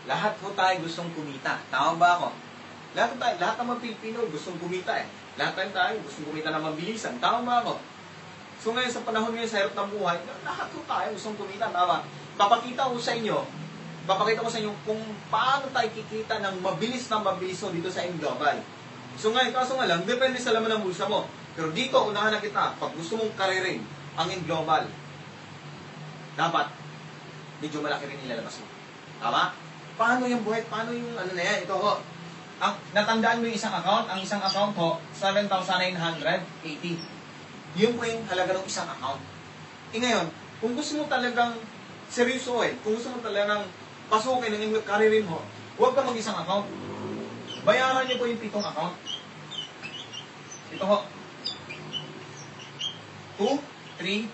Lahat po tayo gustong kumita. Tama ba ako? Lahat ng mga Pilipino gustong kumita eh. Lahat tayo gustong kumita na mabilisan. Tama ba ako? So ngayon, sa panahon ngayon, sa hirap ng buhay, lahat po tayo gustong kumita. Tama? Papakita ko sa inyo kung paano tayo kikita ng mabilis dito sa Global. So ngayon, kaso nga lang, depende sa laman ng bulsa mo. Pero dito, unahan na kita, pag gusto mong karirin ang Global, dapat medyo malaki rin ilalabas mo. Tama? Paano yung buhay? Paano yung ano na yan? Ito ho. Natandaan mo yung isang account? Ang isang account ho, 7,980. Yun po yung halaga ng isang account. Ngayon, kung gusto mo talagang seryoso kung gusto mo talagang pasukin ng inyong karirin ho, huwag ka mag-isang account. Bayaran niyo po yung 7 account. Ito ho. 2, 3,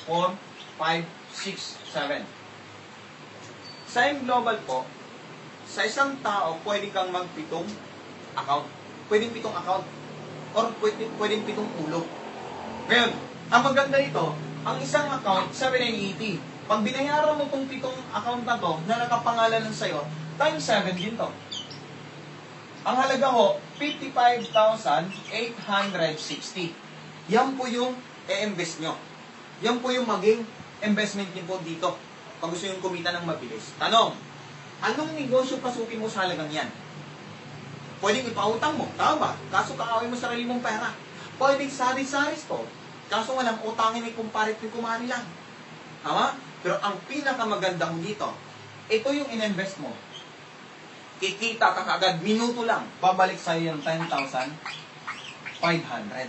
4, 5, 6, 7. Sa Global po, sa isang tao, pwede kang mag-7 account. Pwedeng 7 account. Or pwedeng 7 ulo. Ngayon, ang maganda nito, ang isang account, 780. Pag binayaran mo itong 7 account na to, na nakapangalan sa'yo, times 7 din to. Ang halaga ho, 55,860. Yan po yung i-invest nyo. Yan po yung maging investment nyo po dito. Pag gusto yung kumita ng mabilis. Tanong, anong negosyo pasukin mo sa halagang yan? Pwedeng ipautang mo, tama ba? Kaso kakawin mo sarili mong pera. Pwedeng sari-saris to. Kaso nga lang, utangin ni kumparit ni kumari lang. Tama? Pero ang pinakamaganda mo dito, ito yung in-invest mo. Kikita ka kagad, minuto lang, babalik sa'yo yung 10,500.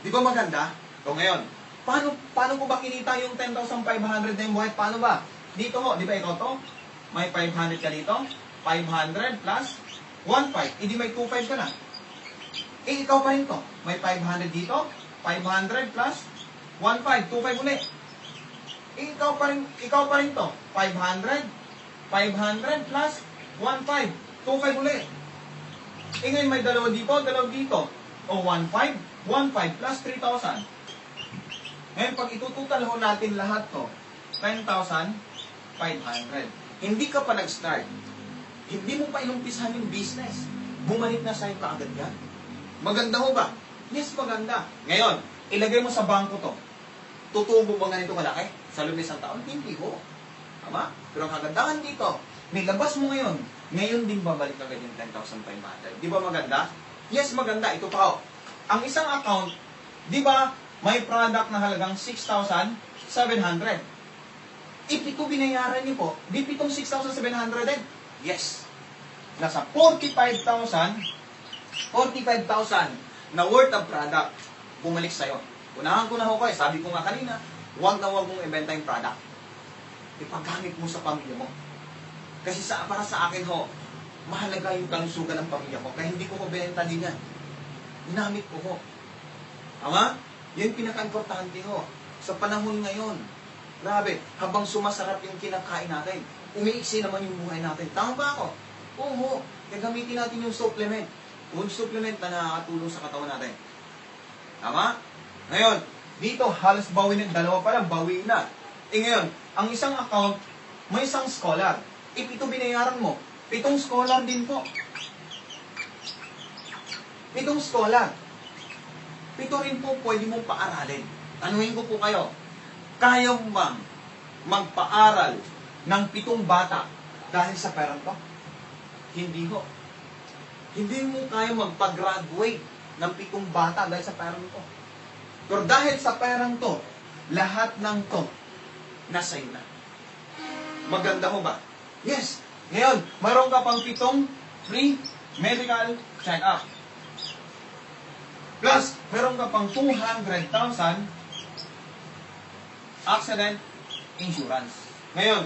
Di ba maganda? So ngayon, paano ko ba kinita yung 10,500 na yung buhay? Paano ba? Dito ho, di ba ikaw to? May 500 ka dito, 500 plus 1,500. Hindi may 2,500 ka na. Ikaw pa rin to. May 500 dito, 500 plus 1,500, 2,500 ulit. Ikaw pa rin to. 500 plus 1,500, 2,500 ulit. Ngayon may dalawa dito. O 1,500, 1,500 plus 3,000. Ngayon pag itututal ho natin lahat to, 10,500. Hindi ka pa nag-start. Hindi mo pa inumpisahan yung business. Bumalik na sa'yo kaagad yan. Maganda ho ba? Yes, maganda. Ngayon, ilagay mo sa bangko to. Tutubo ba ganito kalaki? Sa loob ng isang taon? Hindi ho. Tama? Pero ang kagandahan dito, nilabas mo ngayon, ngayon din babalik agad yung 10,500. Di ba maganda? Yes, maganda. Ito pa ho. Ang isang account, di ba, may product na halagang 6,700. Ito binayaran niyo po, di pitong 6,700 din. Yes. Nasa 45,000 na worth of product bumalik sa'yo. Unahan ko na ho kayo, sabi ko nga kanina, huwag na huwag mong ibenta yung product. Ipaggamit mo sa pamilya mo. Kasi para sa akin ho, mahalaga yung kalusugan ng pamilya ko. Kaya hindi ko binenta din yan. Ginamit ko ho. Tama? Yan pinaka-importante ho. Sa panahon ngayon, grabe, habang sumasarap yung kinakain natin, umiiksi naman yung buhay natin. Tama ba ako? Oo. Kaya gamitin natin yung supplement. Yung supplement na nakakatulong sa katawan natin. Tama? Ngayon, dito halos bawi na, dalawa pa lang, bawi na. Ngayon, ang isang account, may isang scholar. Ito binayaran mo. 7 scholar din po. 7 scholar. 7 rin po pwede mong paaralin. Tanuhin ko po kayo. Kaya mo bang magpaaral ng 7 bata dahil sa perang to? Hindi ho. Hindi mo kaya magpa-graduate ng 7 bata dahil sa perang to. Pero dahil sa perang to, lahat ng to, nasa iyo na. Maganda mo ba? Yes. Ngayon, mayroon ka pang 7 free medical check-up. Plus, mayroon ka pang 200,000 accident insurance. Ngayon,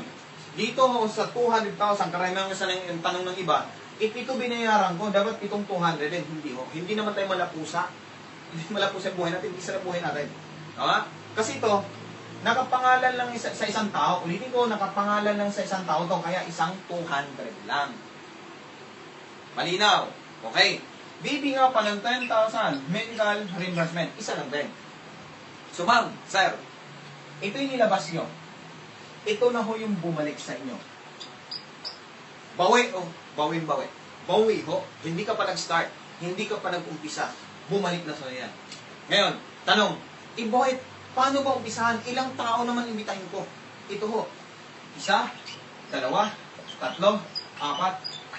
dito sa 200,000, karamihan sa yung tanong ng iba, ito binayaran ko, dapat itong 200 din. Hindi ho. Hindi naman tayo malapusa. Hindi malapusa yung buhay natin, isa na buhay natin. Tama? Kasi ito, nakapangalan lang sa isang tao. Ulitin ko, nakapangalan lang sa isang tao to, kaya isang 200 lang. Malinaw. Okay. Bibi nga pa ng 10,000 medical reimbursement. Isa lang din. So ma'am, sir, ito yung nilabas nyo. Ito na ho yung bumalik sa inyo. Bawi o bawi. Bawi ho. Hindi ka pa nag-start. Hindi ka pa nag-umpisa. Bumalik na sa yan. Ngayon, tanong, Boy, paano ba umpisahan? Ilang tao naman imbitahin ko? Ito ho. 1, 2, 3, 4, 5,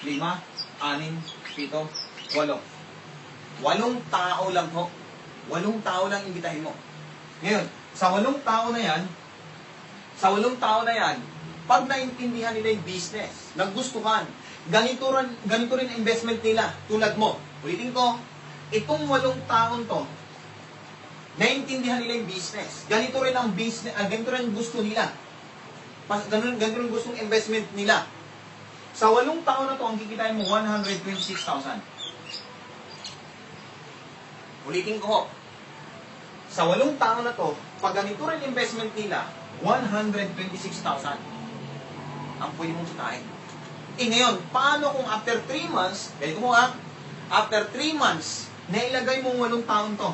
6, 7, 8. 8 tao lang ho. 8 tao lang imbitahin mo. Ngayon, sa 8 tao na yan, pag naintindihan nila yung business, nagustuhan, ganito rin ang investment nila, tulad mo. Ulitin ko, itong 8 taon to, naintindihan nila yung business. Ganito rin ang business, ganito rin ang gusto nila. Ganito rin gustong investment nila. Sa 8 taon na to, ang kikitain mo, 126,000. Ulitin ko ho. Sa 8 taon na to, pag ganito rin investment nila, 126,000 ang pwede mong kitain. Ngayon, paano kung after 3 months, ganito mo after 3 months, nailagay mong 8 taon to.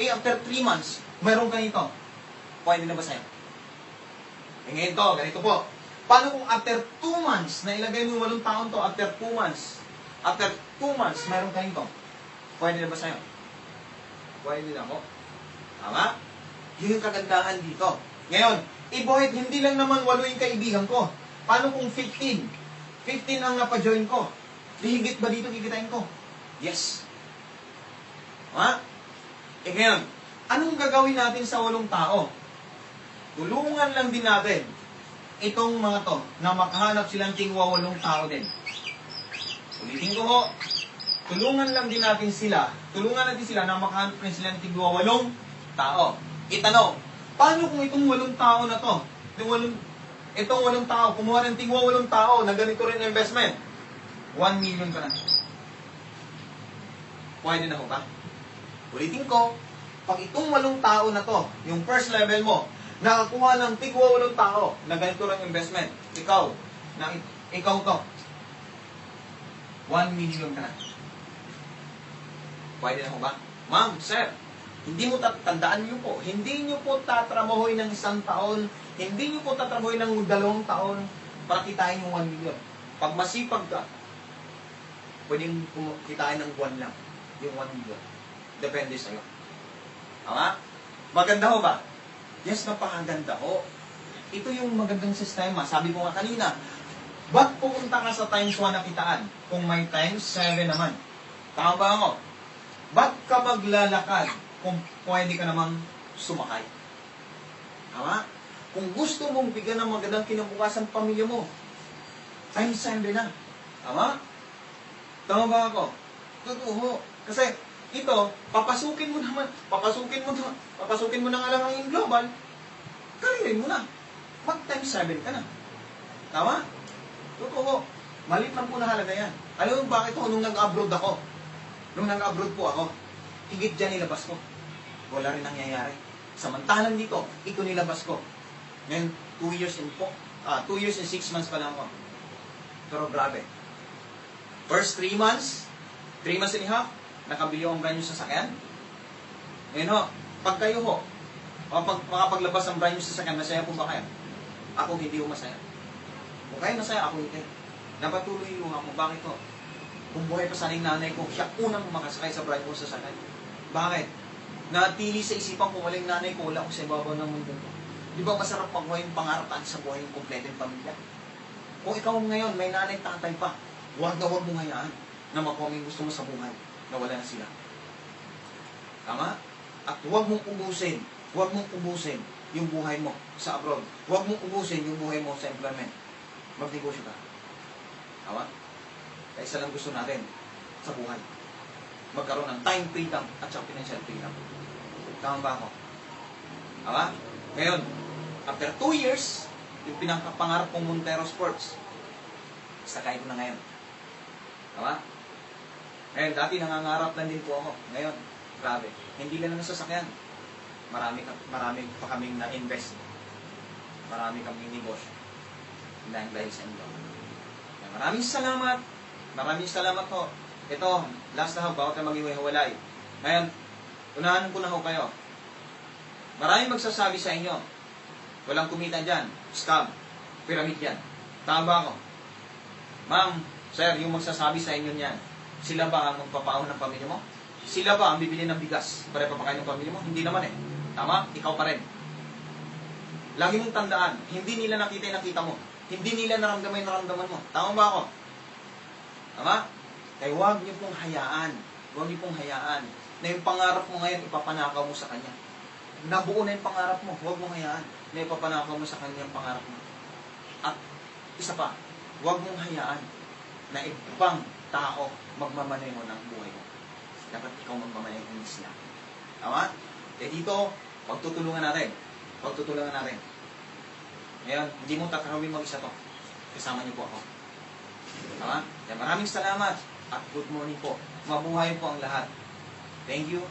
After 3 months, mayroong ganito. Pwede na ba sa'yo? Ngayon to, ganito po. Paano kung after 2 months, nailagay mo yung 8 taon to, after 2 months, mayroong ganito. Pwede na ba sa'yo? Pwede na po. Tama? Yun yung kagandahan dito. Ngayon, Boy, hindi lang naman 8 yung kaibigan ko. Paano kung 15? 15 ang napajoin ko. Higit ba dito kikitain ko? Yes. Ha? Ngayon, anong gagawin natin sa 8 tao? Tulungan lang din natin itong mga to na makahanap silang tingwa 8 tao din. Ulitin ko ho, tulungan din natin sila na makahanap rin silang tingwa 8 tao. Itanong, paano kung itong 8 tao na to, itong 8 tao, kumuha ng tingwa 8 tao na ganito rin investment, 1 million ka na. Pwede na ho ba? Ulitin ko, pag itong 8 tao na to, yung first level mo, nakakuha ng tigwa 8 tao na ganito rin investment, ikaw to, 1 million ka na. Pwede na ho ba? Ma'am, sir, hindi mo tandaan nyo po, hindi nyo po tatrabahoy ng 1 taon, hindi nyo po tatrabahoy ng 2 taon para kitain yung 1 million. Pag masipag ka, pwedeng kitain ng buwan lang yung 1 million. Depende sa'yo. Tama? Maganda ho ba? Yes, napakaganda ho. Ito yung magandang sistema. Sabi ko nga kanina, ba't pupunta ka sa times 1 na kitaan kung may times 7 naman? Tama ba ako? Ba't ka maglalakad kung pwede ka namang sumakay? Tama? Kung gusto mong bigyan ng magandang kinabukasan pamilya mo, times 7 na. Tama? Tama ba ako? Totoo. Kasi ito, papasukin mo na nga lang ang global, kalirin mo na. Mag times 7 ka na. Tama? Totoo. Malit lang po na halaga yan. Alam mo bakit nung nag-abroad ako? Nung nag-abroad po ako, higit dyan nilabas ko. Wala rin nangyayari. Samantalang dito, ito nilabas ko. Ngayon, 2 years and 6 months pa lang ako. Pero grabe. First 3 months, 3 months and a half, nakabili akong brand new sasakyan. Ngayon ho, pag kayo ho, makapaglabas ng brand new sasakyan, masaya po ba kayo? Ako hindi ho masaya. Kung kayo masaya, ako hindi. Napatuloy yung ako. Bakit ho? Kung buhay pa sana yung nanay ko, siya unang makasakay sa brand new sasakyan. Bakit? Natili sa isipan ko, walang nanay ko, wala ko sa ibabaw ng mundo ko. Di ba masarap pag-buhay yung pangarap at sa buhay yung kompleto yung pamilya? Kung ikaw ngayon, may nanay tatay pa, huwag mo hayaan na makuha yung gusto mo sa buhay na wala na sila. Tama? At huwag mong ubusin yung buhay mo sa abroad. Huwag mong ubusin yung buhay mo sa employment. Magnegosyo ka. Tama? Kaya isa lang gusto natin sa buhay. Magkaroon ng time freedom at sa financial freedom. Tama ba ako? Tama? Ngayon, after 2 years, yung pinakapangarap kong Montero Sports, sakay ko na ngayon. Tama? Ngayon, dati nangangarap lang din po ako. Ngayon, grabe. Hindi lang naman sasakyan. Marami pa kaming na-invest. Marami kaming negosyo. Dahil sa inyo. Maraming salamat. Maraming salamat ho. Ito, last na ho, bago tayo mag-iwalay. Ngayon, unahan ko na ho kayo. Maraming magsasabi sa inyo, walang kumita dyan, scam, pyramid yan. Tama ba ako? Ma'am, sir, yung magsasabi sa inyo niyan, sila ba ang magpapaon ng pamilya mo? Sila ba ang bibili ng bigas para papakain ng pamilya mo? Hindi naman eh. Tama? Ikaw pa rin. Lagi mong tandaan, hindi nila nakita yung nakita mo. Hindi nila naramdaman yung naramdaman mo. Tama ba ako? Tama? Kaya huwag niyo pong hayaan. Huwag niyo pong hayaan na yung pangarap mo ngayon, ipapanakaw mo sa kanya. Nabuo na yung pangarap mo. Huwag mong hayaan na ipapanakaw mo sa kanya yung pangarap mo. At isa pa, huwag mong hayaan na ibang tao magmamaneho ng buhay mo. Dapat ikaw magmamaneho ng isla. Tama? Kaya dito, pagtutulungan natin. Pagtutulungan natin. Ngayon, hindi mo tatakawin mag-isa to. Kasama niyo po ako. Tama? Kaya maraming salamat at good morning po. Mabuhay po ang lahat. Thank you.